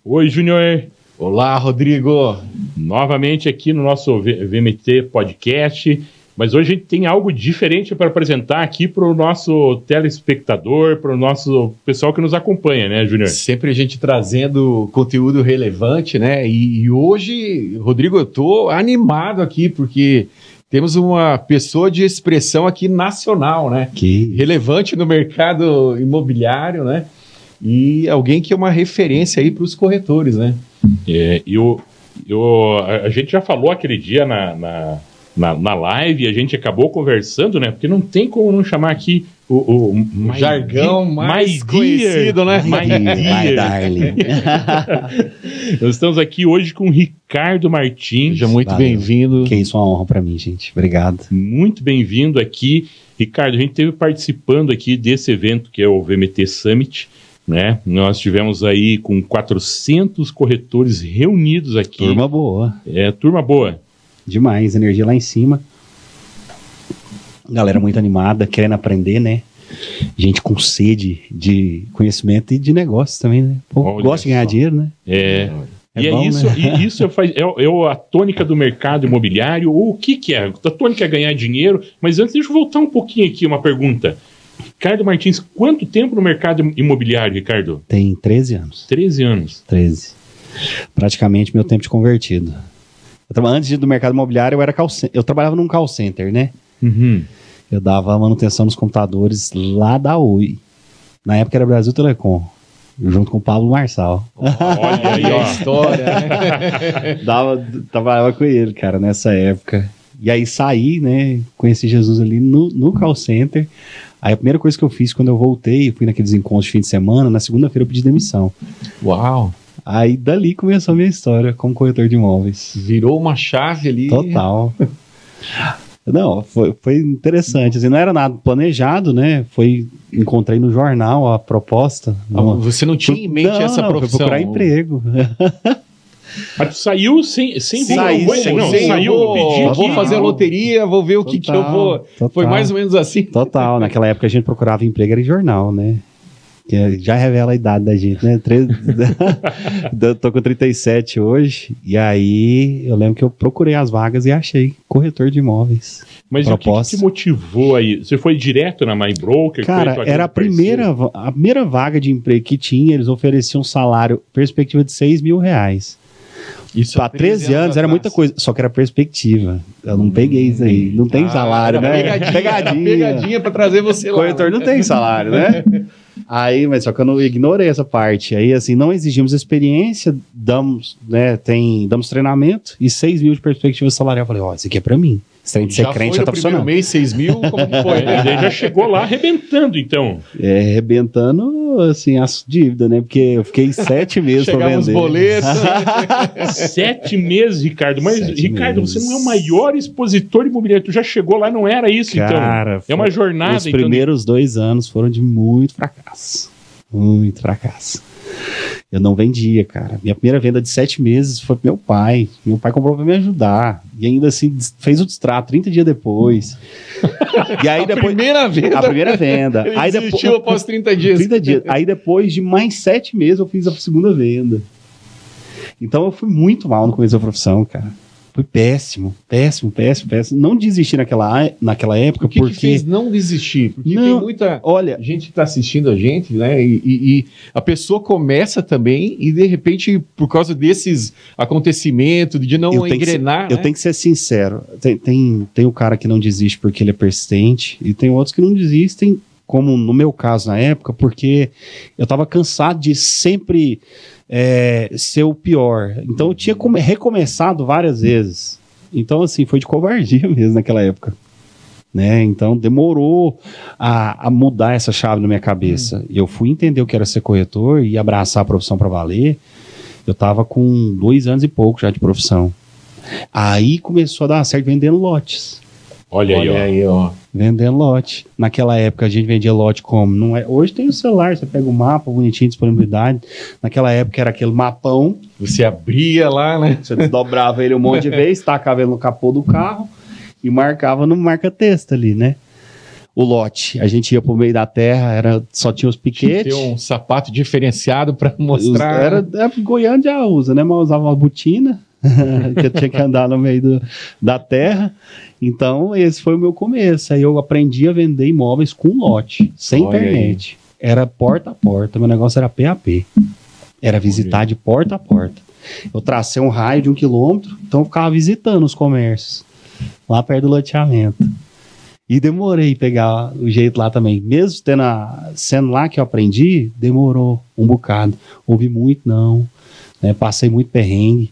Oi, Júnior. Olá, Rodrigo. Novamente aqui no nosso VMT Podcast. Mas hoje a gente tem algo diferente para apresentar aqui para o nosso telespectador, para o nosso pessoal que nos acompanha, né, Júnior? Sempre a gente trazendo conteúdo relevante, né? E hoje, Rodrigo, eu tô animado aqui porque temos uma pessoa de expressão aqui nacional, né? Que relevante no mercado imobiliário, né? E alguém que é uma referência aí para os corretores, né? A gente já falou aquele dia na live, a gente acabou conversando, né? Porque não tem como não chamar aqui o jargão mais conhecido, né? My darling. Nós estamos aqui hoje com o Ricardo Martins. Seja muito bem-vindo. Que isso é uma honra para mim, gente. Obrigado. Muito bem-vindo aqui. Ricardo, a gente esteve participando aqui desse evento que é o VMT Summit, né? Nós tivemos aí com 400 corretores reunidos aqui. Turma boa. Turma boa. Demais, energia lá em cima. Galera muito animada, querendo aprender, né? Gente com sede de conhecimento e de negócio também, né? Gosta de ganhar dinheiro, né? Bom, isso, né? E isso é a tônica do mercado imobiliário. Ou o que é? A tônica é ganhar dinheiro. Mas antes, deixa eu voltar um pouquinho aqui, uma pergunta. Ricardo Martins, quanto tempo no mercado imobiliário, Ricardo? Tem 13 anos. 13 anos. 13. Praticamente meu tempo de convertido. Antes do mercado imobiliário, eu trabalhava num call center, né? Uhum. Eu dava manutenção nos computadores lá da Oi. Na época era Brasil Telecom, junto com o Pablo Marçal. Olha aí, ó. A história, né? Trabalhava com ele, cara, nessa época. E aí saí, né? Conheci Jesus ali no call center. Aí a primeira coisa que eu fiz quando eu voltei, fui naqueles encontros de fim de semana, na segunda-feira eu pedi demissão. Uau! Aí dali começou a minha história como corretor de imóveis. Virou uma chave ali. Total. Não, foi interessante. Assim, não era nada planejado, né? Encontrei no jornal a proposta. Você não tinha em mente essa profissão? Foi procurar emprego. Mas tu saiu sem saiu, vou fazer a loteria, vou ver o que eu vou. Total. Foi mais ou menos assim. Total. Naquela época a gente procurava emprego era em jornal, né? Que já revela a idade da gente, né? Tô com 37 hoje. E aí eu lembro que eu procurei as vagas e achei corretor de imóveis. Mas o que te motivou aí? Você foi direto na MyBroker? Cara, era a primeira vaga de emprego que tinha. Eles ofereciam um salário, perspectiva de R$6.000. Isso há 13 anos era muita coisa, só que era perspectiva. Eu não peguei isso aí. Não tem salário, né? Pegadinha pra trazer você lá. Corretor não tem salário, né? Aí, mas só que eu não ignorei essa parte. Aí, assim, não exigimos experiência, damos treinamento e 6 mil de perspectiva salarial. Eu falei, isso aqui é pra mim. Esse trem de ser crente já tá funcionando. Primeiro mês, 6 mil, como que foi? Daí já chegou lá arrebentando, então. Arrebentando, assim, as dívidas, né? Porque eu fiquei 7 meses pra vender. Os boletos. 7 meses, Ricardo. Mas, Ricardo, você não é o maior expositor imobiliário. Tu já chegou lá, não era isso, cara, então. É uma jornada. Os primeiros 2 anos foram de muito fracasso. Muito fracasso. Eu não vendia, cara. Minha primeira venda de 7 meses foi pro meu pai. Meu pai comprou pra me ajudar. E ainda assim, fez o distrato 30 dias depois. E aí depois... A primeira venda. Ele aí desistiu após 30 dias. 30 dias. Aí depois de mais 7 meses eu fiz a segunda venda. Então eu fui muito mal no começo da profissão, cara. Foi péssimo. Não desisti naquela época. O que fez não desistir? Porque tem muita gente que está assistindo a gente, né? E a pessoa começa também e de repente, por causa desses acontecimentos, de não engrenar... Eu tenho que ser sincero. Tem o cara que não desiste porque ele é persistente e tem outros que não desistem, como no meu caso na época, porque eu estava cansado de sempre... ser o pior. Então eu tinha recomeçado várias vezes. Então, assim, foi de covardia mesmo naquela época. Né? Então demorou a mudar essa chave na minha cabeça. Eu fui entender o que era ser corretor e abraçar a profissão para valer. Eu tava com 2 anos e pouco já de profissão. Aí começou a dar certo vendendo lotes. Olha aí, ó. Vendendo lote. Naquela época a gente vendia lote como? Não é, hoje tem o celular, você pega o mapa, bonitinho, disponibilidade. Naquela época era aquele mapão. Você abria lá, né? Você desdobrava ele um monte de vezes, tacava ele no capô do carro e marcava no marca-texto ali, né? o lote. A gente ia pro meio da terra, só tinha os piquetes. Tinha um sapato diferenciado para mostrar. Goiânia já usa, né? Mas usava uma botina, que eu tinha que andar no meio da terra. Então, esse foi o meu começo. Aí eu aprendi a vender imóveis com lote, sem internet. Era porta a porta, meu negócio era PAP. Era visitar de porta a porta. Eu tracei um raio de 1 quilômetro, então eu ficava visitando os comércios, lá perto do loteamento. E demorei a pegar o jeito lá também. Mesmo sendo lá que eu aprendi, demorou um bocado. Ouvi muito não, né? Passei muito perrengue.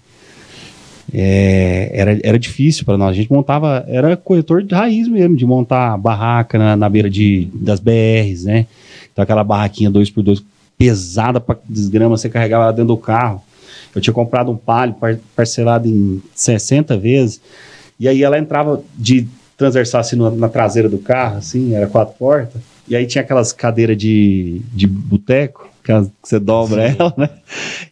Era difícil para nós. A gente montava, era corretor de raiz mesmo, de montar barraca na beira das BRs, né? Então aquela barraquinha 2x2 pesada pra desgrama, você carregava lá dentro do carro. Eu tinha comprado um Palio parcelado em 60 vezes, e aí ela entrava de transversal assim na traseira do carro, assim, era 4 portas, e aí tinha aquelas cadeiras de boteco, que você dobra ela, né?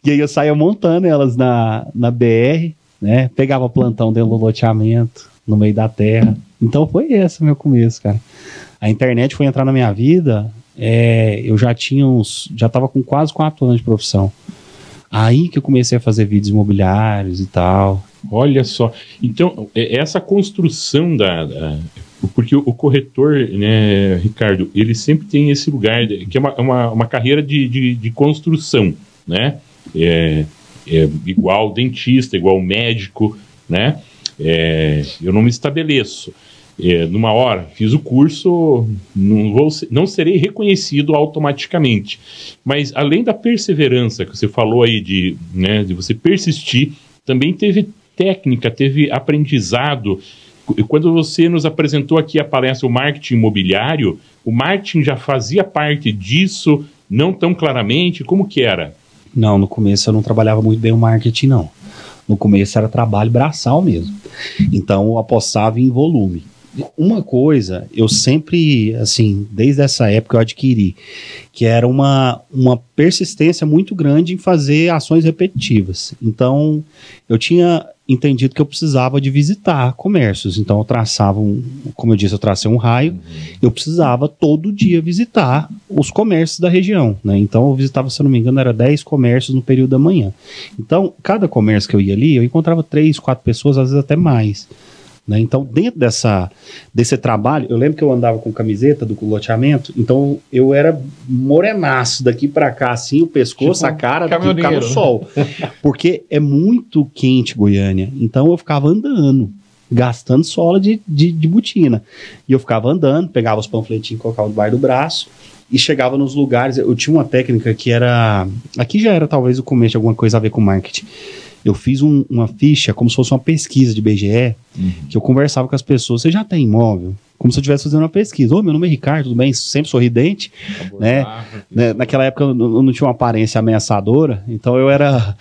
E aí eu saía montando elas na BR, né? Pegava plantão dentro do loteamento, no meio da terra. Então foi esse o meu começo, cara. A internet foi entrar na minha vida, eu já tava com quase 4 anos de profissão. Aí que eu comecei a fazer vídeos imobiliários e tal. Olha só. Então, essa construção porque o corretor, né, Ricardo, ele sempre tem esse lugar, que é uma carreira de construção, né? Igual dentista, igual médico, né? Eu não me estabeleço. Numa hora, fiz o curso, não serei reconhecido automaticamente. Mas além da perseverança que você falou aí de você persistir, também teve técnica, teve aprendizado. Quando você nos apresentou aqui a palestra, o marketing imobiliário, o marketing já fazia parte disso, não tão claramente? Como que era? Não, no começo eu não trabalhava muito bem o marketing, não. No começo era trabalho braçal mesmo. Então eu apostava em volume. Uma coisa, eu sempre, assim, desde essa época eu adquiri, que era uma persistência muito grande em fazer ações repetitivas. Então, eu tinha entendido que eu precisava de visitar comércios. Então, eu traçava, como eu disse, eu tracei um raio, eu precisava todo dia visitar os comércios da região, né? Então, eu visitava, se eu não me engano, era 10 comércios no período da manhã. Então, cada comércio que eu ia ali, eu encontrava 3, 4 pessoas, às vezes até mais. Né? Então, dentro desse trabalho, eu lembro que eu andava com camiseta do loteamento, então eu era morenaço daqui pra cá, assim, o pescoço, tipo a cara, ficar no sol. Porque é muito quente Goiânia, então eu ficava andando, gastando sola de botina. E eu ficava andando, pegava os panfletinhos, colocava debaixo do braço e chegava nos lugares. Eu tinha uma técnica que era... Aqui já era talvez o começo de alguma coisa a ver com marketing. Eu fiz uma ficha, como se fosse uma pesquisa de BGE, que eu conversava com as pessoas. Você já tem imóvel? Como se eu estivesse fazendo uma pesquisa. Meu nome é Ricardo, tudo bem? Sempre sorridente. Né? Naquela época eu não tinha uma aparência ameaçadora, então eu era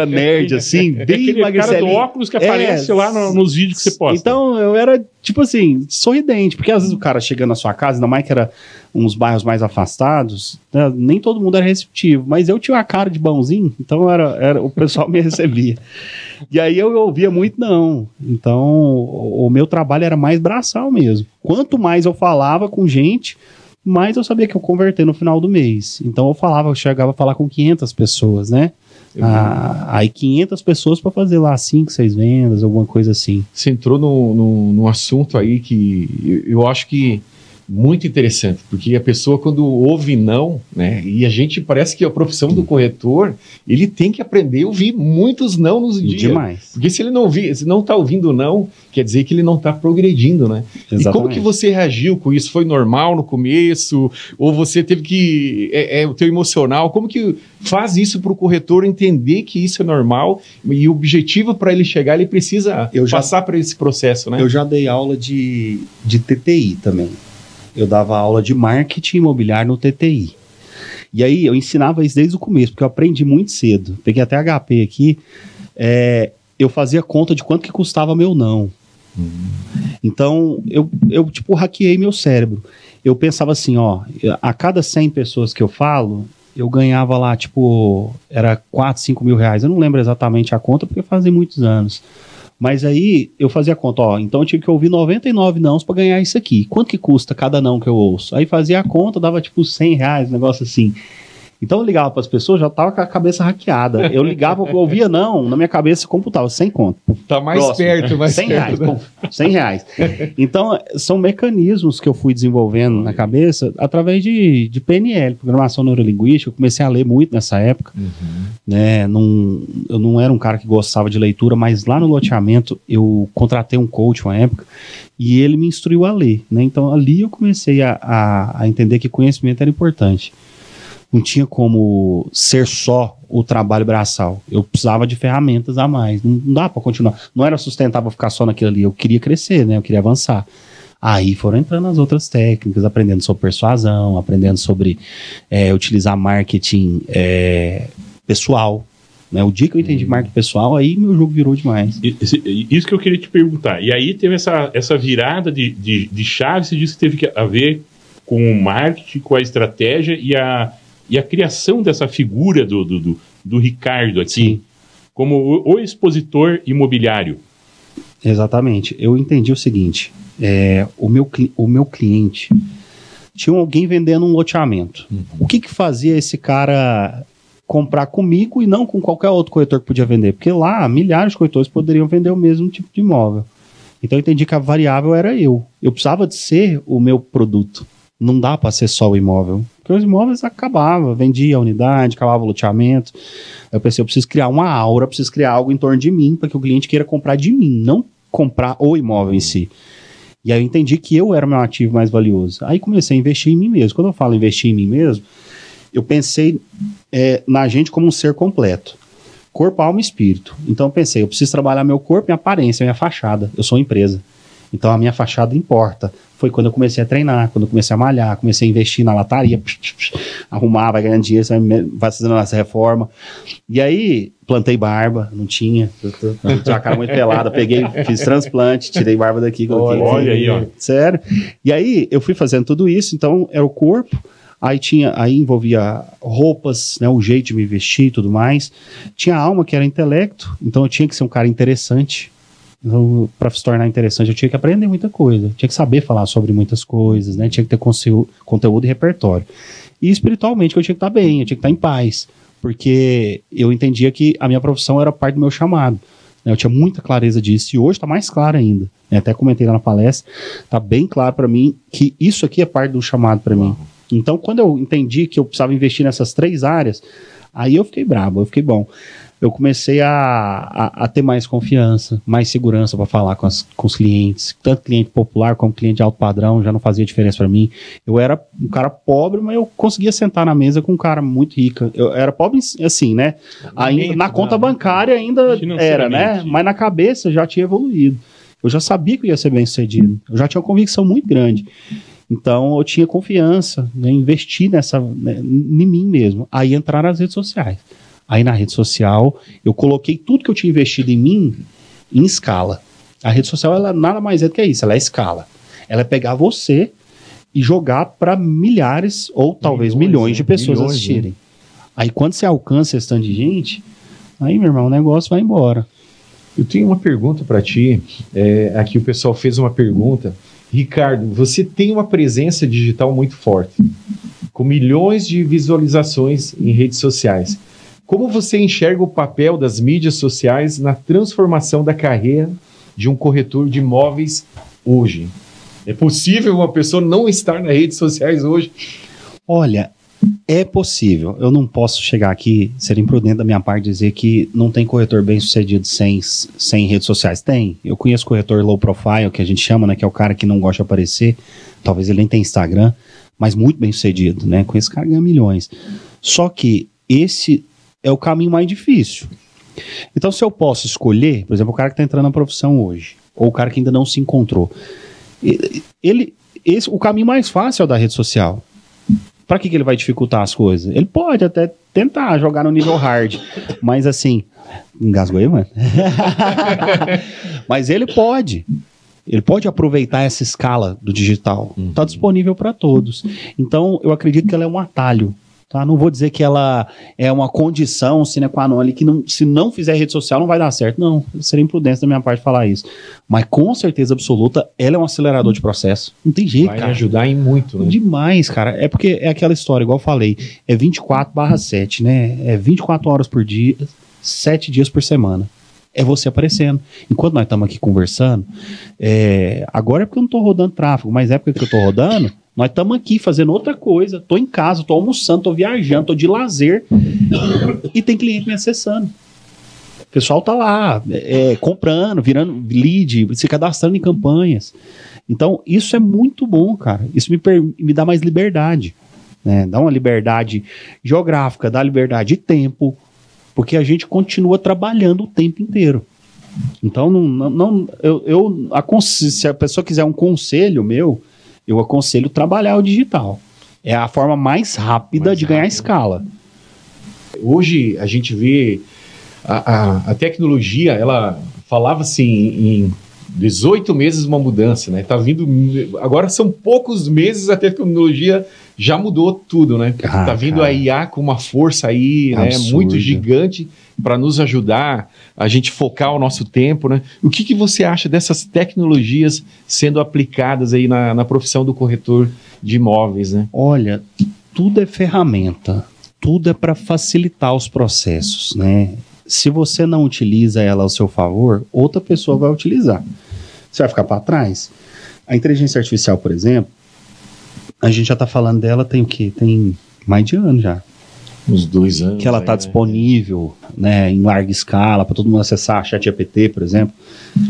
nerd, assim, bem aquele cara do óculos que aparece lá nos vídeos que você posta. Então eu era, tipo assim, sorridente, porque às vezes o cara chega na sua casa, ainda mais que era uns bairros mais afastados, né? Nem todo mundo era receptivo, mas eu tinha uma cara de bonzinho, então o pessoal me recebia. E aí eu ouvia muito não. Então o meu trabalho era mais braçal mesmo. Quanto mais eu falava com gente, mais eu sabia que eu converter no final do mês. Então eu chegava a falar com 500 pessoas, né? Aí 500 pessoas para fazer lá 5, 6 vendas, alguma coisa assim. Você entrou num assunto aí que eu acho que muito interessante, porque a pessoa quando ouve não, né, e a gente parece que a profissão do corretor, ele tem que aprender a ouvir muitos não nos dias. Demais. Porque se ele não está ouvindo não, quer dizer que ele não está progredindo, né? Exatamente. E como que você reagiu com isso? Foi normal no começo? Ou você teve que... o teu emocional, como que faz isso para o corretor entender que isso é normal e o objetivo para ele chegar, ele precisa passar por esse processo, né? Eu já dei aula de TTI também. Eu dava aula de marketing imobiliário no TTI. E aí eu ensinava isso desde o começo, porque eu aprendi muito cedo. Peguei até HP aqui. Eu fazia conta de quanto que custava meu não. Então, eu tipo, hackeei meu cérebro. Eu pensava assim, a cada 100 pessoas que eu falo, eu ganhava lá, tipo, era 4, 5 mil reais. Eu não lembro exatamente a conta, porque fazia muitos anos. Mas aí eu fazia a conta, ó, então eu tive que ouvir 99 nãos para ganhar isso aqui. Quanto que custa cada não que eu ouço? Aí fazia a conta, dava tipo R$100, um negócio assim. Então eu ligava para as pessoas, já tava com a cabeça hackeada. Eu ligava, eu ouvia não, na minha cabeça computava, sem conta. Tá mais próximo, perto, mais R$100, perto. R$100. Então são mecanismos que eu fui desenvolvendo na cabeça através de PNL, Programação Neurolinguística. Eu comecei a ler muito nessa época. Né? Eu não era um cara que gostava de leitura, mas lá no loteamento eu contratei um coach uma época e ele me instruiu a ler. Né? Então ali eu comecei a entender que conhecimento era importante. Não tinha como ser só o trabalho braçal. Eu precisava de ferramentas a mais. Não dá para continuar. Não era sustentável ficar só naquilo ali. Eu queria crescer, né? Eu queria avançar. Aí foram entrando as outras técnicas, aprendendo sobre persuasão, aprendendo sobre utilizar marketing pessoal. Né? O dia que eu entendi marketing pessoal, aí meu jogo virou demais. Isso que eu queria te perguntar. E aí teve essa virada de chave, você disse que teve que a ver com o marketing, com a estratégia e a criação dessa figura do Ricardo aqui, sim, como o expositor imobiliário. Exatamente. Eu entendi o seguinte, o meu cliente tinha alguém vendendo um loteamento. O que fazia esse cara comprar comigo e não com qualquer outro corretor que podia vender? Porque lá, milhares de corretores poderiam vender o mesmo tipo de imóvel. Então eu entendi que a variável era eu. Eu precisava de ser o meu produto. Não dá para ser só o imóvel. Porque os imóveis acabavam, vendia a unidade, acabava o loteamento. Eu pensei, eu preciso criar uma aura, preciso criar algo em torno de mim para que o cliente queira comprar de mim, não comprar o imóvel em si. E aí eu entendi que eu era o meu ativo mais valioso. Aí comecei a investir em mim mesmo. Quando eu falo investir em mim mesmo, eu pensei na gente como um ser completo. Corpo, alma e espírito. Então eu pensei, eu preciso trabalhar meu corpo, minha aparência, minha fachada. Eu sou uma empresa. Então a minha fachada importa. Foi quando eu comecei a treinar, quando eu comecei a malhar, comecei a investir na lataria, arrumar, vai ganhando dinheiro, vai fazendo essa reforma. E aí, plantei barba, não tinha a cara muito pelada, peguei, fiz transplante, tirei barba daqui, coloquei. Olha aí, ó. Sério. E aí, eu fui fazendo tudo isso, então era o corpo, aí envolvia roupas, né, o jeito de me vestir e tudo mais. Tinha a alma, que era intelecto, então eu tinha que ser um cara interessante. Então, para se tornar interessante, eu tinha que aprender muita coisa, tinha que saber falar sobre muitas coisas, né? Tinha que ter conteúdo e repertório. E espiritualmente, eu tinha que estar bem, eu tinha que estar em paz, porque eu entendia que a minha profissão era parte do meu chamado. Né? Eu tinha muita clareza disso, e hoje está mais claro ainda. Né? Até comentei lá na palestra, está bem claro para mim que isso aqui é parte do chamado para mim. Então, quando eu entendi que eu precisava investir nessas 3 áreas, aí eu fiquei brabo, eu fiquei bom. Eu comecei a ter mais confiança, mais segurança para falar com os clientes, tanto cliente popular como cliente de alto padrão, já não fazia diferença para mim. Eu era um cara pobre, mas eu conseguia sentar na mesa com um cara muito rico. Eu era pobre assim, né? Ainda, na conta bancária ainda era, né? Mas na cabeça já tinha evoluído. Eu já sabia que eu ia ser bem sucedido. Eu já tinha uma convicção muito grande. Então eu tinha confiança, né, investir em mim mesmo. Aí entrar nas redes sociais. Aí na rede social, eu coloquei tudo que eu tinha investido em mim em escala. A rede social, ela nada mais é do que isso, ela é escala. Ela é pegar você e jogar para milhares ou talvez milhões de pessoas assistirem. Né? Aí quando você alcança esse tanto de gente, aí, meu irmão, o negócio vai embora. Eu tenho uma pergunta para ti. Aqui o pessoal fez uma pergunta. Ricardo, você tem uma presença digital muito forte, com milhões de visualizações em redes sociais. Como você enxerga o papel das mídias sociais na transformação da carreira de um corretor de imóveis hoje? É possível uma pessoa não estar nas redes sociais hoje? Olha, é possível. Eu não posso chegar aqui, ser imprudente da minha parte, dizer que não tem corretor bem sucedido sem redes sociais. Tem. Eu conheço corretor low profile, que a gente chama, né, que é o cara que não gosta de aparecer. Talvez ele nem tenha Instagram, mas muito bem sucedido, né? Com esse cara ganha milhões. Só que esse é o caminho mais difícil. Então, se eu posso escolher, por exemplo, o cara que está entrando na profissão hoje, ou o cara que ainda não se encontrou, o caminho mais fácil é o da rede social. Para que ele vai dificultar as coisas? Ele pode até tentar jogar no nível hard, mas assim, engasgou aí, mano? Mas ele pode aproveitar essa escala do digital. Está disponível para todos. Então, eu acredito que ela é um atalho. Tá? Não vou dizer que ela é uma condição sine qua non ali, que se não fizer rede social não vai dar certo. Não, seria imprudência da minha parte falar isso. Mas com certeza absoluta, ela é um acelerador de processo. Não tem jeito, vai cara. Vai ajudar em muito, né? Demais, cara. É porque é aquela história, igual eu falei, é 24/7, né? É 24 horas por dia, 7 dias por semana. É você aparecendo. Enquanto nós estamos aqui conversando, agora é porque eu não estou rodando tráfego, mas é porque eu estou rodando, nós estamos aqui fazendo outra coisa, estou em casa, estou almoçando, estou viajando, estou de lazer e tem cliente me acessando. O pessoal tá lá, comprando, virando lead, se cadastrando em campanhas. Então, isso é muito bom, cara. Isso me dá mais liberdade, né? Dá uma liberdade geográfica, dá liberdade de tempo, porque a gente continua trabalhando o tempo inteiro. Então, se a pessoa quiser um conselho meu, eu aconselho trabalhar o digital. É a forma mais rápida de ganhar escala. Hoje a gente vê a tecnologia, ela falava assim em 18 meses uma mudança, né? Tá vindo, agora são poucos meses, a tecnologia já mudou tudo, né? Tá vindo cara, a IA com uma força aí, né, muito gigante para nos ajudar a gente focar o nosso tempo, né? O que você acha dessas tecnologias sendo aplicadas aí na profissão do corretor de imóveis, né? Olha, tudo é ferramenta, tudo é para facilitar os processos, né? Se você não utiliza ela ao seu favor, outra pessoa vai utilizar. Você vai ficar para trás. A inteligência artificial, por exemplo, a gente já está falando dela tem o quê? Tem mais de ano já. Uns 2 anos. Que ela está disponível, né, em larga escala, para todo mundo acessar a ChatGPT, por exemplo.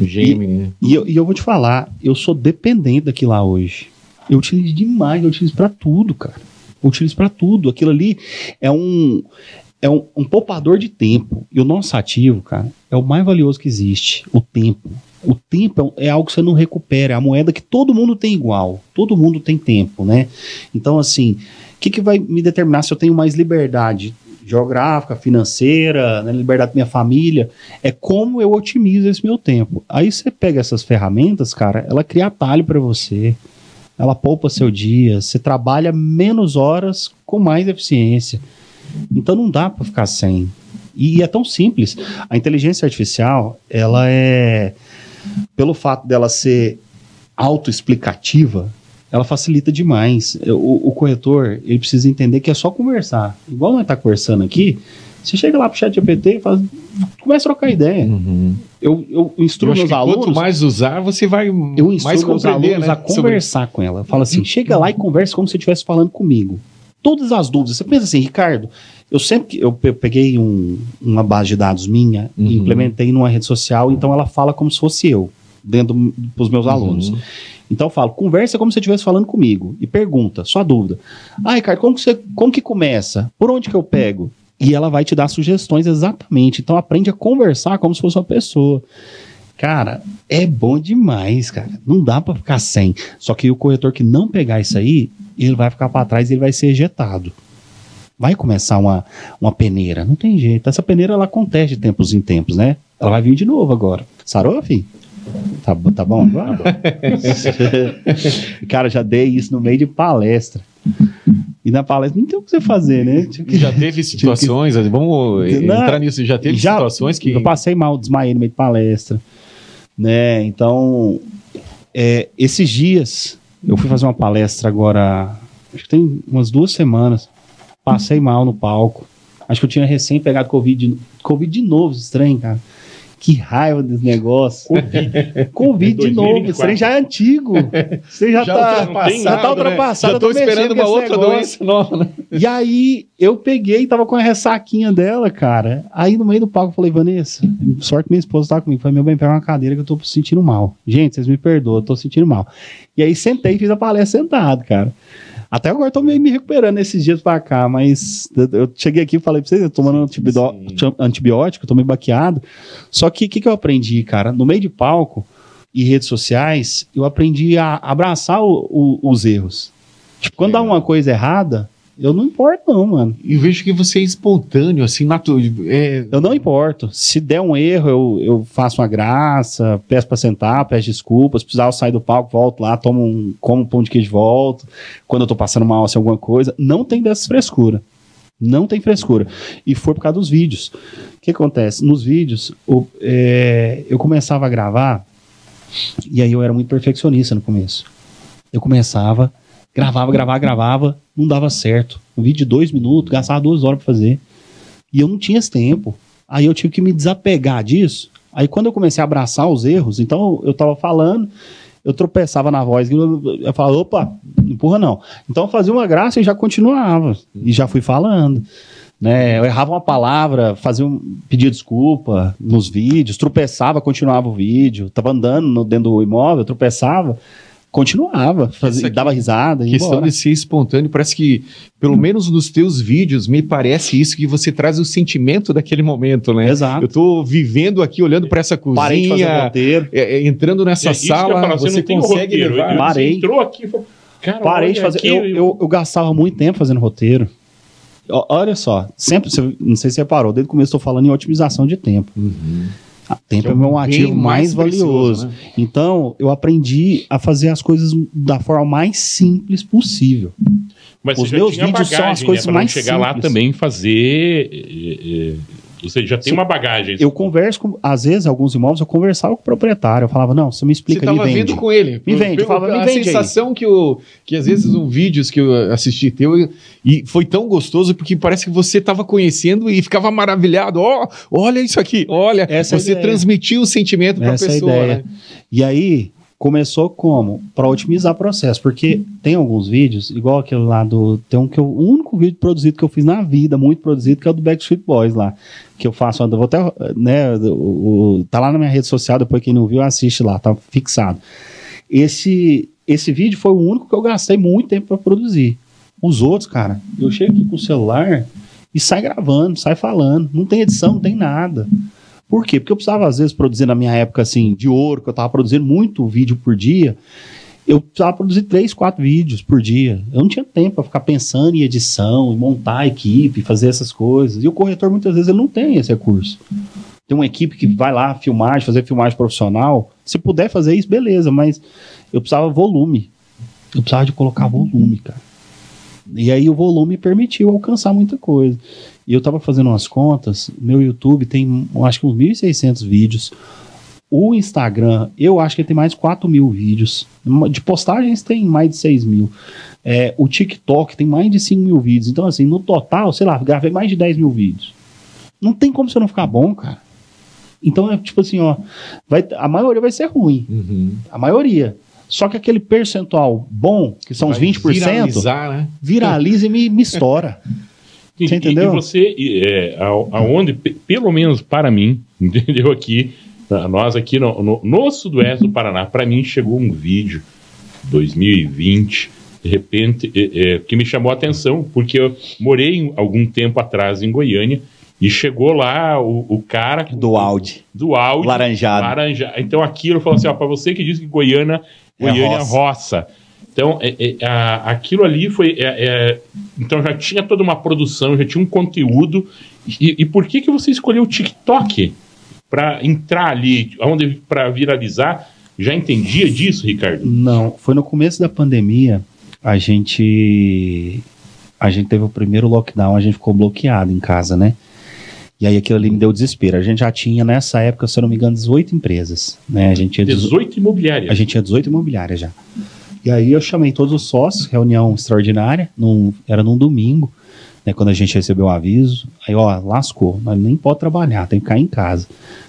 O Gemini, né? E eu vou te falar, eu sou dependente daquilo lá hoje. Eu utilizo demais, eu utilizo para tudo, cara. Eu utilizo para tudo. Aquilo ali é um poupador de tempo. E o nosso ativo, cara, é o mais valioso que existe, o tempo. O tempo é algo que você não recupera, é a moeda que todo mundo tem igual, todo mundo tem tempo, né? Então, assim, o que vai me determinar se eu tenho mais liberdade geográfica, financeira, né, liberdade da minha família? É como eu otimizo esse meu tempo. Aí você pega essas ferramentas, cara, ela cria atalho para você, ela poupa seu dia, você trabalha menos horas com mais eficiência. Então não dá para ficar sem. E é tão simples. A inteligência artificial, ela pelo fato dela ser autoexplicativa, ela facilita demais. O corretor, ele precisa entender que é só conversar. Igual nós tá conversando aqui, você chega lá pro ChatGPT e começa a trocar ideia. Uhum. Eu instruo meus alunos... Quanto mais usar, você vai mais meus alunos, né, a conversar com ela. Fala assim, chega lá e conversa como se você estivesse falando comigo. Todas as dúvidas. Você pensa assim, Ricardo, eu peguei uma base de dados minha e implementei numa rede social, então ela fala como se fosse eu, dentro dos meus alunos. Então eu falo, conversa como se você estivesse falando comigo e pergunta, sua dúvida. Ricardo, como que começa? Por onde que eu pego? E ela vai te dar sugestões exatamente. Então aprende a conversar como se fosse uma pessoa. Cara, é bom demais, cara. Não dá pra ficar sem. Só que o corretor que não pegar isso aí, ele vai ficar para trás e ele vai ser ejetado. Vai começar uma peneira. Não tem jeito. Essa peneira, ela acontece de tempos em tempos, né? Ela vai vir de novo agora. Sarou, filho? Tá bom agora? Cara, já dei isso no meio de palestra. E na palestra não tem o que você fazer, né? Já teve situações, vamos entrar nisso, já teve situações que... Eu passei mal, desmaiei no meio de palestra, né? Então, esses dias, eu fui fazer uma palestra agora, acho que tem umas 2 semanas, passei mal no palco, acho que eu tinha recém pegado Covid de novo, estranho, cara. Que raiva desse negócio. Covid de novo. Esse trem já é antigo. Você já tá ultrapassado. Já tô esperando uma outra doença nova, né? E aí, eu peguei, tava com a ressaquinha dela, cara. Aí, no meio do palco, eu falei, Vanessa, sorte que minha esposa tá comigo. Falei, meu bem, pega uma cadeira que eu tô sentindo mal. Gente, vocês me perdoam, eu tô sentindo mal. E aí, sentei e fiz a palestra sentado, cara. Até agora eu tô meio me recuperando esses dias pra cá, mas eu cheguei aqui e falei pra vocês, eu tô tomando antibiótico, tô meio baqueado. Só que o que eu aprendi, cara? No meio de palco e redes sociais, eu aprendi a abraçar os erros. Tipo, quando dá uma coisa errada, eu não importo não, mano. E vejo que você é espontâneo, assim, natural. Eu não importo. Se der um erro, eu faço uma graça, peço pra sentar, peço desculpas. Se precisar, eu saio do palco, volto lá, como um pão de queijo, volto. Quando eu tô passando mal, assim, alguma coisa. Não tem dessas frescuras. Não tem frescura. E foi por causa dos vídeos. O que acontece? Nos vídeos, eu começava a gravar, e aí eu era muito perfeccionista no começo. Eu começava, gravava, não dava certo. Um vídeo de 2 minutos, gastava 2 horas para fazer. E eu não tinha esse tempo. Aí eu tive que me desapegar disso. Aí quando eu comecei a abraçar os erros, então eu tava falando, eu tropeçava na voz, eu falava, opa, não empurra não. Então eu fazia uma graça e já continuava. E já fui falando. Né? Eu errava uma palavra, pedia desculpa nos vídeos, tropeçava, continuava o vídeo. Tava andando dentro do imóvel, tropeçava, continuava, dava risada. Questão de ser espontâneo, parece que, pelo menos nos teus vídeos, me parece isso, que você traz o sentimento daquele momento, né? Exato. Eu tô vivendo aqui, olhando para essa cozinha, parei de fazer roteiro. Entrando nessa sala, você consegue levar. Parei. Entrou aqui, falou, cara, parei de fazer. Eu gastava muito tempo fazendo roteiro. Olha só, sempre, não sei se você reparou, desde o começo estou falando em otimização de tempo. Uhum. Tempo é o meu ativo mais valioso. Né? Então, eu aprendi a fazer as coisas da forma mais simples possível. Mas os meus vídeos bagagem, são as coisas mais chegar simples. Lá também fazer... Você já tem uma bagagem. Eu converso com... Às vezes, alguns imóveis, eu conversava com o proprietário. Eu falava, não, você me explica, me vende. Você estava vendo com ele. Me vende. Eu falava, me vende a sensação aí. que às vezes, vídeos que eu assisti teu, e foi tão gostoso, porque parece que você estava conhecendo e ficava maravilhado. Olha isso aqui, olha. Você transmitiu o sentimento para a pessoa. Né? E aí... Começou como? Para otimizar o processo, porque tem alguns vídeos, igual aquele lá tem o único vídeo produzido que eu fiz na vida, muito produzido, que é o do Backstreet Boys lá, que eu faço, vou até, né, tá lá na minha rede social, depois quem não viu, assiste lá, tá fixado. Esse vídeo foi o único que eu gastei muito tempo para produzir. Os outros, cara, eu chego aqui com o celular e sai gravando, sai falando, não tem edição, não tem nada. Por quê? Porque eu precisava, às vezes, produzir na minha época, assim, de ouro, que eu tava produzindo muito vídeo por dia, eu precisava produzir 3, 4 vídeos por dia. Eu não tinha tempo para ficar pensando em edição, em montar a equipe, fazer essas coisas. E o corretor, muitas vezes, ele não tem esse recurso. Tem uma equipe que vai lá fazer filmagem profissional. Se puder fazer isso, beleza, mas eu precisava volume. Eu precisava de colocar volume, cara. E aí o volume permitiu alcançar muita coisa. E eu tava fazendo umas contas, meu YouTube tem, acho que uns 1.600 vídeos. O Instagram, eu acho que tem mais de 4.000 vídeos. De postagens tem mais de 6.000. O TikTok tem mais de 5.000 vídeos. Então, assim, no total, sei lá, gravei mais de 10.000 vídeos. Não tem como você não ficar bom, cara. Então, é tipo assim, ó, a maioria vai ser ruim. Uhum. A maioria. Só que aquele percentual bom, que são os 20%, né? viraliza e me estoura. Você entendeu? E você, aonde, pelo menos para mim, entendeu? Aqui, nós aqui no Sudoeste do Paraná, para mim chegou um vídeo, 2020, de repente, que me chamou a atenção, porque eu morei algum tempo atrás em Goiânia, e chegou lá o cara... Do Audi. Laranjado. Então aquilo falou assim, para você que diz que Goiânia é roça. Então, aquilo ali foi... então já tinha toda uma produção, já tinha um conteúdo. E por que você escolheu o TikTok para entrar ali, para viralizar? Já entendia disso, Ricardo? Não, foi no começo da pandemia, a gente teve o primeiro lockdown, a gente ficou bloqueado em casa, né? E aí aquilo ali me deu desespero. A gente já tinha, nessa época, se eu não me engano, 18 empresas. Né? A gente tinha 18 imobiliárias? A gente tinha 18 imobiliárias já. E aí eu chamei todos os sócios, reunião extraordinária, era num domingo, né, quando a gente recebeu o aviso. Aí, lascou, nós nem pode trabalhar, tem que ficar em casa.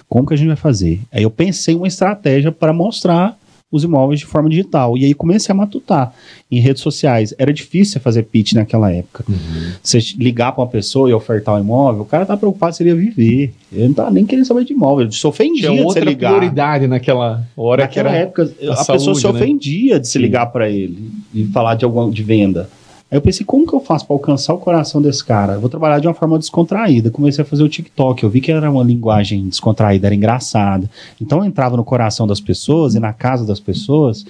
Como que a gente vai fazer? Aí eu pensei em uma estratégia para mostrar os imóveis de forma digital. E aí comecei a matutar em redes sociais. Era difícil fazer pitch naquela época. Uhum. Você ligar para uma pessoa e ofertar um imóvel, o cara tá preocupado se ele ia viver. Ele não tá nem querendo saber de imóvel. Ele se ofendia de você ligar. Tinha outra prioridade naquela hora. Naquela época, a pessoa se ofendia de se ligar para ele e falar de venda. Aí eu pensei, como que eu faço para alcançar o coração desse cara? Eu vou trabalhar de uma forma descontraída. Comecei a fazer o TikTok, eu vi que era uma linguagem descontraída, era engraçada. Então eu entrava no coração das pessoas e na casa das pessoas,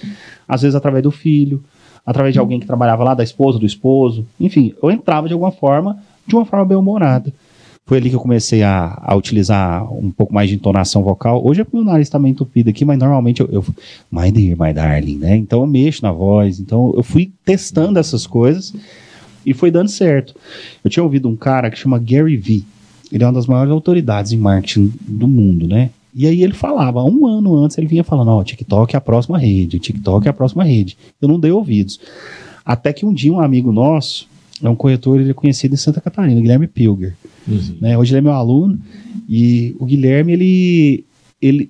às vezes através do filho, através de alguém que trabalhava lá, da esposa, do esposo. Enfim, eu entrava de uma forma bem-humorada. Foi ali que eu comecei a utilizar um pouco mais de entonação vocal. Hoje é porque o nariz tá meio entupido aqui, mas normalmente eu my dear, my darling, né? Então eu mexo na voz. Então eu fui testando essas coisas E foi dando certo. Eu tinha ouvido um cara que chama Gary Vee. Ele é uma das maiores autoridades em marketing do mundo, né? E aí ele falava, 1 ano antes ele vinha falando, ó, TikTok é a próxima rede, TikTok é a próxima rede. Eu não dei ouvidos. Até que um dia um amigo nosso, é um corretor, ele é conhecido em Santa Catarina, Guilherme Pilger. Né? Hoje ele é meu aluno, e o Guilherme,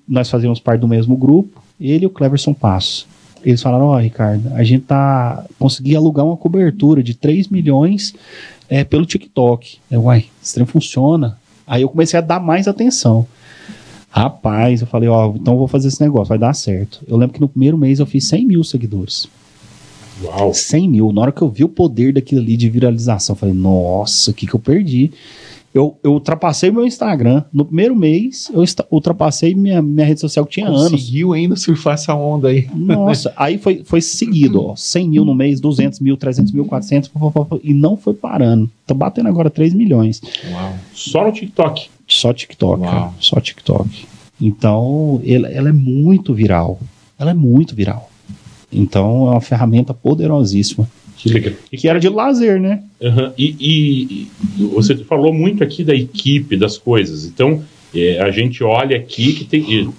nós fazíamos parte do mesmo grupo, ele e o Cleverson Passo. Eles falaram, ó, Ricardo, a gente consegui alugar uma cobertura de 3 milhões pelo TikTok. Uai, esse trem funciona. Aí eu comecei a dar mais atenção. Rapaz, eu falei, ó, então eu vou fazer esse negócio, vai dar certo. Eu lembro que no primeiro mês eu fiz 100 mil seguidores. Uau! 100 mil. Na hora que eu vi o poder daquilo ali de viralização, eu falei, nossa, o que eu perdi? Eu ultrapassei meu Instagram. No primeiro mês, eu ultrapassei minha rede social que tinha anos. Conseguiu ainda surfar essa onda aí. Nossa, aí foi seguido, ó. 100 mil no mês, 200 mil, 300 mil, 400, e não foi parando. Tô batendo agora 3 milhões. Uau! Só no TikTok? Só TikTok, cara. Só TikTok. Então, ela é muito viral. Ela é muito viral. Então, é uma ferramenta poderosíssima. Que era de lazer, né? Uhum. E você falou muito aqui da equipe, das coisas. Então, a gente olha aqui que tem...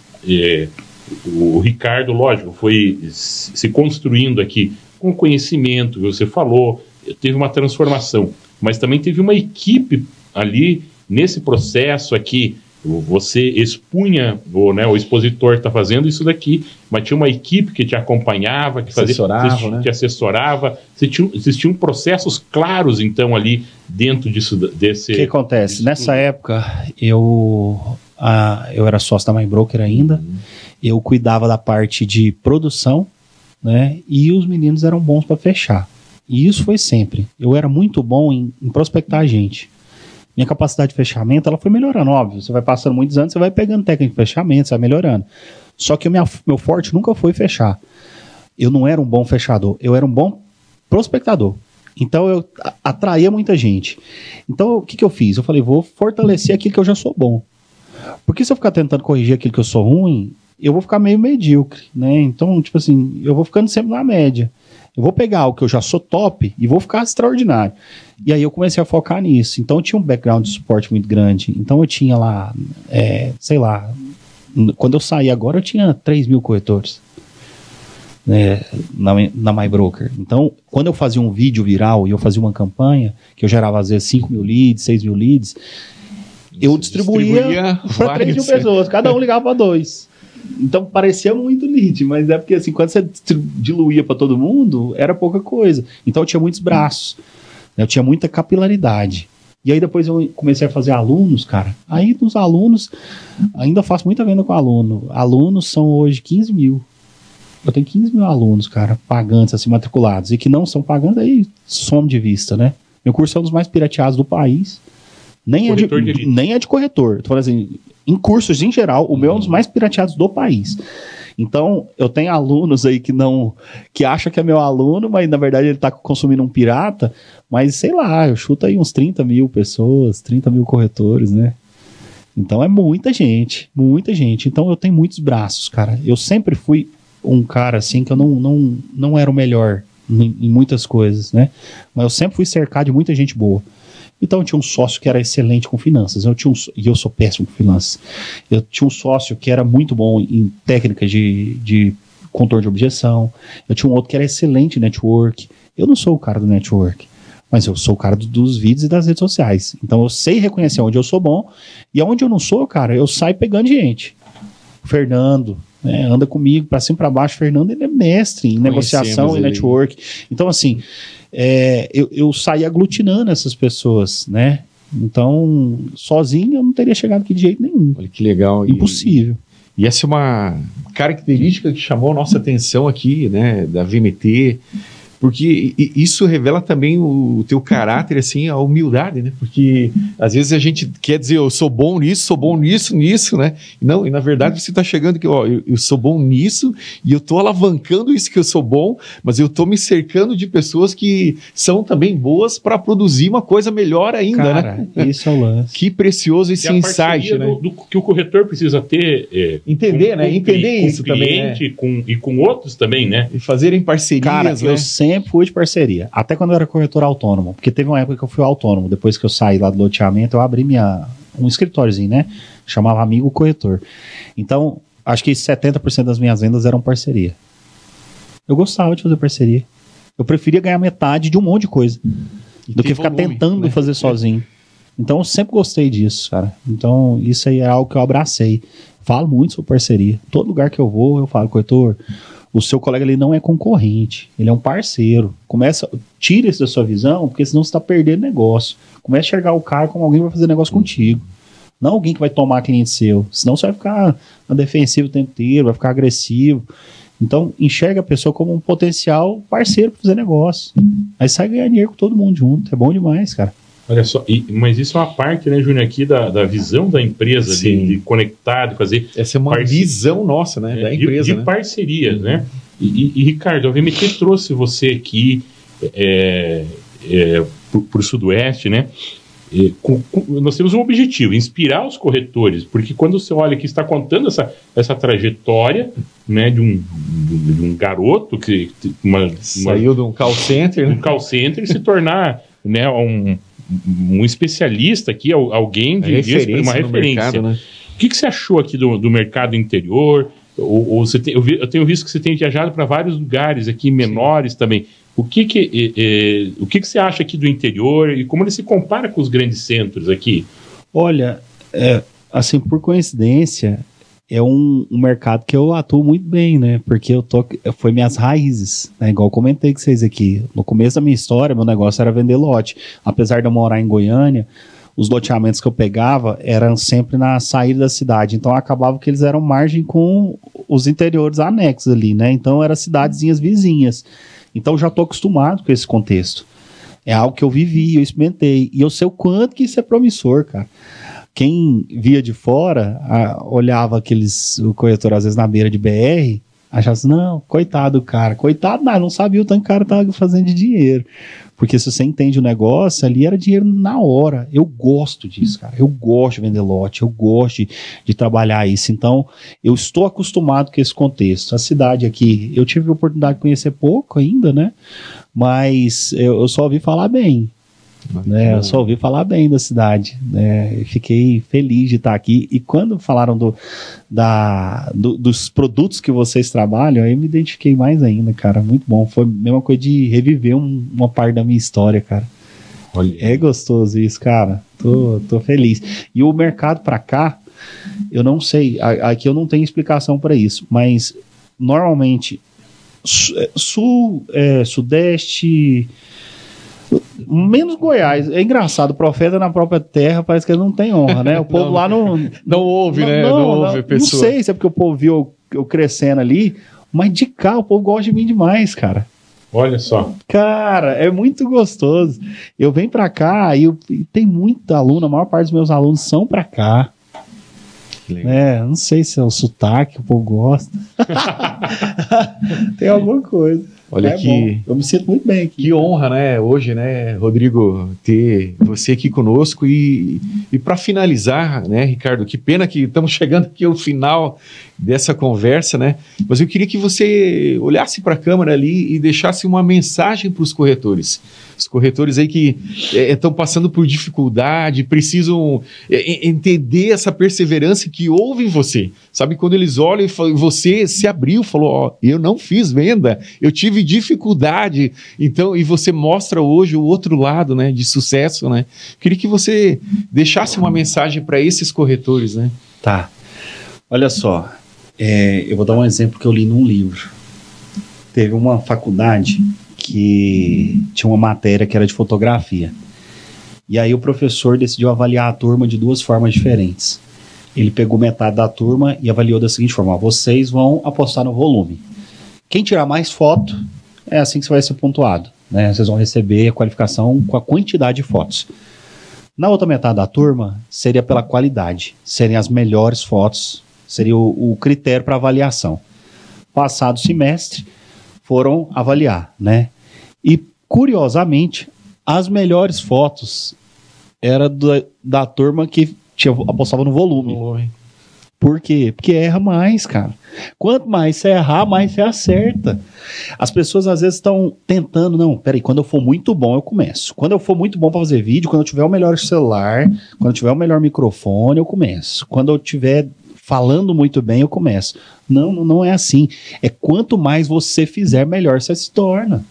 o Ricardo, lógico, foi se construindo aqui com conhecimento, você falou, teve uma transformação. Mas também teve uma equipe ali, nesse processo aqui, você expunha, o expositor está fazendo isso daqui, mas tinha uma equipe que te acompanhava, que te assessorava. Existiam processos claros, então, ali dentro desse... O que acontece? Nessa época, eu era sócio da MyBroker ainda, eu cuidava da parte de produção, né? E os meninos eram bons para fechar. E isso foi sempre. Eu era muito bom em prospectar a gente. Minha capacidade de fechamento, ela foi melhorando, óbvio. Você vai passando muitos anos, você vai pegando técnica de fechamento, você vai melhorando. Só que meu forte nunca foi fechar. Eu não era um bom fechador, eu era um bom prospectador. Então eu atraía muita gente. Então o que eu fiz? Eu falei, vou fortalecer aquilo que eu já sou bom. Porque se eu ficar tentando corrigir aquilo que eu sou ruim, eu vou ficar meio medíocre, né? Então, tipo assim, eu vou ficando sempre na média. Eu vou pegar o que eu já sou top e vou ficar extraordinário. E aí eu comecei a focar nisso. Então eu tinha um background de suporte muito grande. Então eu tinha lá, sei lá, quando eu saí agora eu tinha 3 mil corretores, né, na MyBroker. Então quando eu fazia um vídeo viral e eu fazia uma campanha, que eu gerava às vezes 5 mil leads, 6 mil leads, eu distribuía para 3 mil pessoas. Cada um ligava para 2. Então parecia muito lead, mas é porque assim, quando você diluía para todo mundo, era pouca coisa. Então eu tinha muitos braços, né? Eu tinha muita capilaridade. E aí depois eu comecei a fazer alunos, cara. Aí dos alunos, ainda faço muita venda com aluno. Alunos são hoje 15 mil. Eu tenho 15 mil alunos, cara, pagantes, assim, matriculados. E que não são pagantes, aí some de vista, né? Meu curso é um dos mais pirateados do país. Nem é de corretor. Tô falando assim, em cursos em geral, o meu é um dos mais pirateados do país. Então, eu tenho alunos aí que acham que é meu aluno, mas na verdade ele está consumindo um pirata, mas sei lá, eu chuto aí uns 30 mil pessoas, 30 mil corretores, né? Então é muita gente, muita gente. Então eu tenho muitos braços, cara. Eu sempre fui um cara assim que eu não era o melhor em muitas coisas, né? Mas eu sempre fui cercado de muita gente boa. Então eu tinha um sócio que era excelente com finanças, e eu sou péssimo com finanças. Eu tinha um sócio que era muito bom em técnicas de controle de objeção. Eu tinha um outro que era excelente em network. Eu não sou o cara do network, mas eu sou o cara dos vídeos e das redes sociais. Então eu sei reconhecer onde eu sou bom, e onde eu não sou, cara, eu saio pegando gente. O Fernando, né, anda comigo pra cima e pra baixo. O Fernando, ele é mestre em negociação e network. Então assim, eu saí aglutinando essas pessoas, né? Então, sozinho eu não teria chegado aqui de jeito nenhum. Olha que legal. Impossível. E essa é uma característica que chamou a nossa atenção aqui, né, da VMT, porque isso revela também o teu caráter, assim, a humildade, né? Porque às vezes a gente quer dizer, eu sou bom nisso, né? E na verdade você está chegando aqui, ó, eu sou bom nisso e eu estou alavancando isso que eu sou bom, mas eu estou me cercando de pessoas que são também boas para produzir uma coisa melhor ainda, cara, né? Isso é o lance. Que precioso esse insight, né? Do que o corretor precisa ter. Entender, né? Entender isso também, cliente, né? E com outros também, né? E fazerem parcerias, cara, né? sempre fui de parceria. Até quando eu era corretor autônomo. Porque teve uma época que eu fui autônomo. Depois que eu saí lá do loteamento, eu abri um escritóriozinho, né? Chamava Amigo Corretor. Então, acho que 70% das minhas vendas eram parceria. Eu gostava de fazer parceria. Eu preferia ganhar metade de um monte de coisa do que ficar tentando fazer sozinho. Então, eu sempre gostei disso, cara. Então, isso aí é algo que eu abracei. Falo muito sobre parceria. Todo lugar que eu vou, eu falo, corretor, o seu colega ali não é concorrente, ele é um parceiro. Tira isso da sua visão, porque senão você está perdendo negócio. Comece a enxergar o cara como alguém que vai fazer negócio contigo. Não alguém que vai tomar cliente seu. Senão você vai ficar na defensiva o tempo inteiro, vai ficar agressivo. Então, enxerga a pessoa como um potencial parceiro para fazer negócio. Aí sai ganhar dinheiro com todo mundo junto. É bom demais, cara. Olha só, mas isso é uma parte, né, Júnior, aqui da visão da empresa, de conectar, de fazer... Essa é uma visão nossa, né, da empresa, de parcerias, né? E Ricardo, a VMT trouxe você aqui para o Sudoeste, né? Nós temos um objetivo, inspirar os corretores, porque quando você olha que está contando essa trajetória, né, de um garoto que saiu de um call center, e se tornar, né, um especialista aqui, alguém de uma referência. Mercado, né? O que você achou aqui do mercado interior? Eu tenho visto que você tem viajado para vários lugares aqui, menores também. O que você acha aqui do interior e como ele se compara com os grandes centros aqui? Olha, assim, por coincidência, é um mercado que eu atuo muito bem, né? Porque foi minhas raízes, né? Igual eu comentei com vocês aqui. No começo da minha história, meu negócio era vender lote. Apesar de eu morar em Goiânia, os loteamentos que eu pegava eram sempre na saída da cidade. Então acabava que eles eram margem com os interiores anexos ali, né? Então eram cidadezinhas vizinhas. Então já estou acostumado com esse contexto. É algo que eu vivi, eu experimentei. E eu sei o quanto que isso é promissor, cara. Quem via de fora, olhava o corretor às vezes na beira de BR, achava assim, não, coitado do cara. Coitado, não sabia o tanto que o cara estava fazendo de dinheiro. Porque se você entende o negócio, ali era dinheiro na hora. Eu gosto disso, cara. Eu gosto de vender lote, eu gosto de trabalhar isso. Então, eu estou acostumado com esse contexto. A cidade aqui, eu tive a oportunidade de conhecer pouco ainda, né? Mas eu só ouvi falar bem. Né? Eu só ouvi falar bem da cidade, né? Fiquei feliz de estar aqui. E quando falaram dos produtos que vocês trabalham, aí eu me identifiquei mais ainda, cara. Muito bom. Foi a mesma coisa de reviver uma parte da minha história, cara. Olha. É gostoso isso, cara. Tô feliz. E o mercado pra cá, eu não sei. Aqui eu não tenho explicação para isso, mas normalmente Sudeste, menos Goiás. É engraçado, profeta na própria terra parece que ele não tem honra, né? O povo lá não ouve, né? Não ouve a pessoa. Não sei se é porque o povo viu eu crescendo ali, mas de cá o povo gosta de mim demais, cara. Olha só. Cara, é muito gostoso. Eu venho pra cá e tem muito aluno, a maior parte dos meus alunos são pra cá. Não sei se é o sotaque, o povo gosta. Tem alguma coisa. Olha que... Eu me sinto muito bem aqui. Que honra, né, hoje, né, Rodrigo, ter você aqui conosco e para finalizar, né, Ricardo, que pena que estamos chegando aqui ao final dessa conversa, né, mas eu queria que você olhasse para a câmera ali e deixasse uma mensagem para os corretores. Os corretores aí que estão passando por dificuldade, precisam entender essa perseverança que houve em você. Sabe, quando eles olham e você se abriu, falou, eu não fiz venda, eu tive dificuldade. Então, e você mostra hoje o outro lado, né, de sucesso, né? Queria que você deixasse uma mensagem para esses corretores, né? Tá. Olha só, eu vou dar um exemplo que eu li num livro. Teve uma faculdade que tinha uma matéria que era de fotografia. E aí o professor decidiu avaliar a turma de duas formas diferentes. Ele pegou metade da turma e avaliou da seguinte forma: vocês vão apostar no volume. Quem tirar mais foto, é assim que você vai ser pontuado, né? Vocês vão receber a qualificação com a quantidade de fotos. Na outra metade da turma, seria pela qualidade. Seriam as melhores fotos, seria o critério para avaliação. Passado o semestre, foram avaliar, né? E, curiosamente, as melhores fotos eram da turma que apostava no volume. Por quê? Porque erra mais, cara. Quanto mais você errar, mais você acerta. As pessoas às vezes estão tentando, não, peraí, quando eu for muito bom eu começo. Quando eu for muito bom para fazer vídeo, quando eu tiver o melhor celular, quando eu tiver o melhor microfone, eu começo. Quando eu tiver falando muito bem, eu começo. Não é assim. É quanto mais você fizer, melhor você se torna.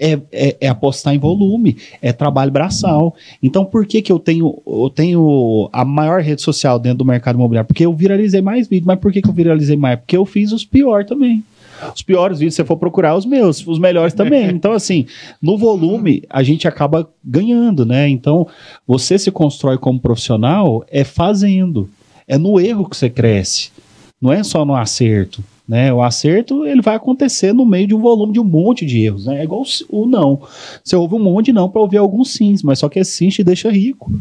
É apostar em volume, é trabalho braçal. Então, por que eu tenho a maior rede social dentro do mercado imobiliário? Porque eu viralizei mais vídeos. Mas por que eu viralizei mais? Porque eu fiz os piores também. Os piores vídeos, se você for procurar, os meus, os melhores também. Então, assim, no volume, a gente acaba ganhando, né? Então, você se constrói como profissional fazendo. É no erro que você cresce. Não é só no acerto. Né? O acerto ele vai acontecer no meio de um volume de um monte de erros, né? É igual o não. Você ouve um monte de não para ouvir alguns sims, mas só que esse sim te deixa rico.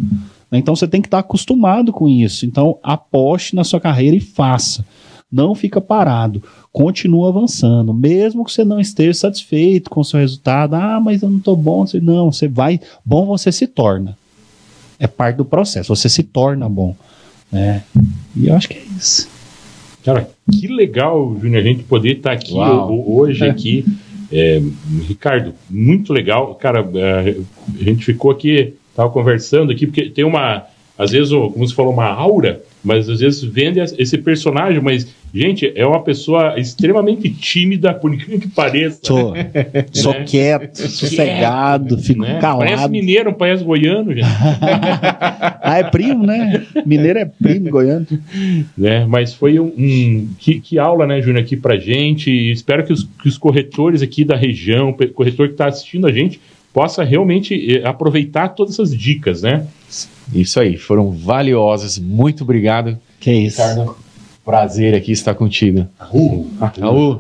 Né? Então você tem que estar acostumado com isso. Então aposte na sua carreira e faça. Não fica parado. Continua avançando. Mesmo que você não esteja satisfeito com o seu resultado. Ah, mas eu não estou bom. Não, você vai. Bom você se torna. É parte do processo. Você se torna bom. Né? E eu acho que é isso. Cara, que legal, Júnior, a gente poder estar aqui hoje aqui. Ricardo, muito legal. Cara, a gente ficou aqui, estava conversando aqui, porque tem às vezes, como você falou, uma aura, mas às vezes vende esse personagem, mas, gente, é uma pessoa extremamente tímida, por incrível que pareça. Sou quieto, sossegado, fico calado. Parece mineiro, não parece goiano, gente. É primo, né? Mineiro é primo, goiano. Né? Mas foi que aula, né, Júnior, aqui pra gente. E espero que os corretores aqui da região, o corretor que está assistindo a gente, possa realmente aproveitar todas essas dicas, né? Isso aí, foram valiosas. Muito obrigado. Que isso. Ricardo, prazer aqui estar contigo. Aú.